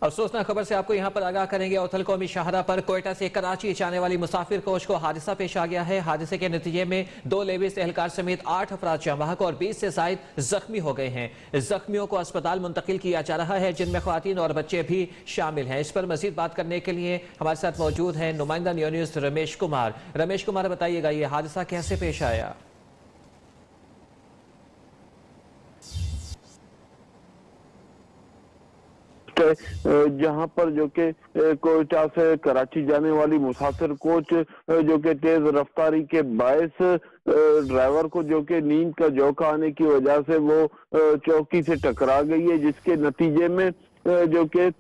अफसोसनाक खबर से आपको यहाँ पर आगाह करेंगे। औथल कौमी शाहरा पर कोयटा से कराची जाने वाली मुसाफिर कोच को हादसा पेश आ गया है। हादसे के नतीजे में 2 लेविस एहलकार समेत 8 अफराद जाँ-बहक और 20 से ज़ायद जख्मी हो गए हैं। जख्मियों को अस्पताल मुंतकिल किया जा रहा है, जिनमें ख्वातीन और बच्चे भी शामिल हैं। इस पर मजीद बात करने के लिए हमारे साथ मौजूद हैं नुमाइंदा न्यूज़ रमेश कुमार। रमेश कुमार, बताइएगा ये हादसा कैसे पेश आया? जहां पर जो कि कोयटा से कराची जाने वाली मुसाफिर कोच जो कि तेज रफ्तारी के बायस ड्राइवर को जो कि नींद का झोंका आने की वजह से वो चौकी से टकरा गई है, जिसके नतीजे में जो कि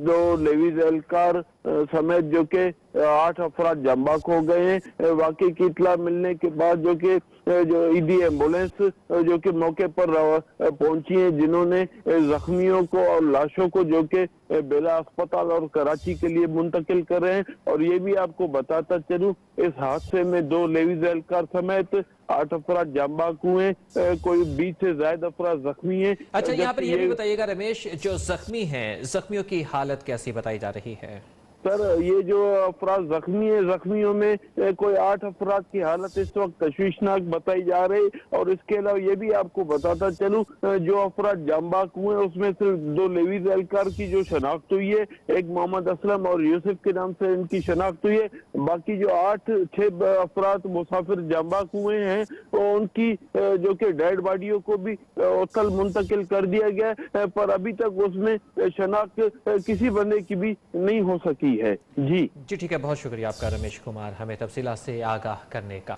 2 लेविस एहलकार समेत जो कि 8 अफराद जाँ-बहक हो गए हैं। वाकई की इत्तला मिलने के बाद जो कि जो ईदी एम्बुलेंस जो कि मौके पर पहुंची है, जिन्होंने जख्मियों को और लाशों को जो कि बेला अस्पताल और कराची के लिए मुंतकिल कर रहे हैं। और ये भी आपको बताता चलूं, इस हादसे में 2 लेविस एहलकार समेत 8 अफराद जाँ-बहक हुए, कोई 20 से ज्यादा अफराद जख्मी हैं। अच्छा, यहाँ पर ये भी बताइएगा रमेश, जो जख्मी हैं, जख्मियों की हालत कैसी बताई जा रही है? सर, ये जो अफराद जख्मी है, जख्मियों में कोई 8 अफराद की हालत इस वक्त तशवीशनाक बताई जा रही। और इसके अलावा ये भी आपको बताता चलूं, जो अफराद जाँ-बहक हुए उसमें सिर्फ 2 लेविस एहलकार की जो शनाख्त हुई है, एक मोहम्मद असलम और यूसुफ के नाम से इनकी शनाख्त हुई है। बाकी जो 6 अफराद मुसाफिर जाँ-बहक हुए हैं, तो उनकी जो कि डेड बॉडियों को भी औथल मुंतकिल कर दिया गया है, पर अभी तक उसमें शनाख्त किसी बंदे की भी नहीं हो सकी है। जी ठीक है, बहुत शुक्रिया आपका रमेश कुमार, हमें तफसीलात से आगाह करने का।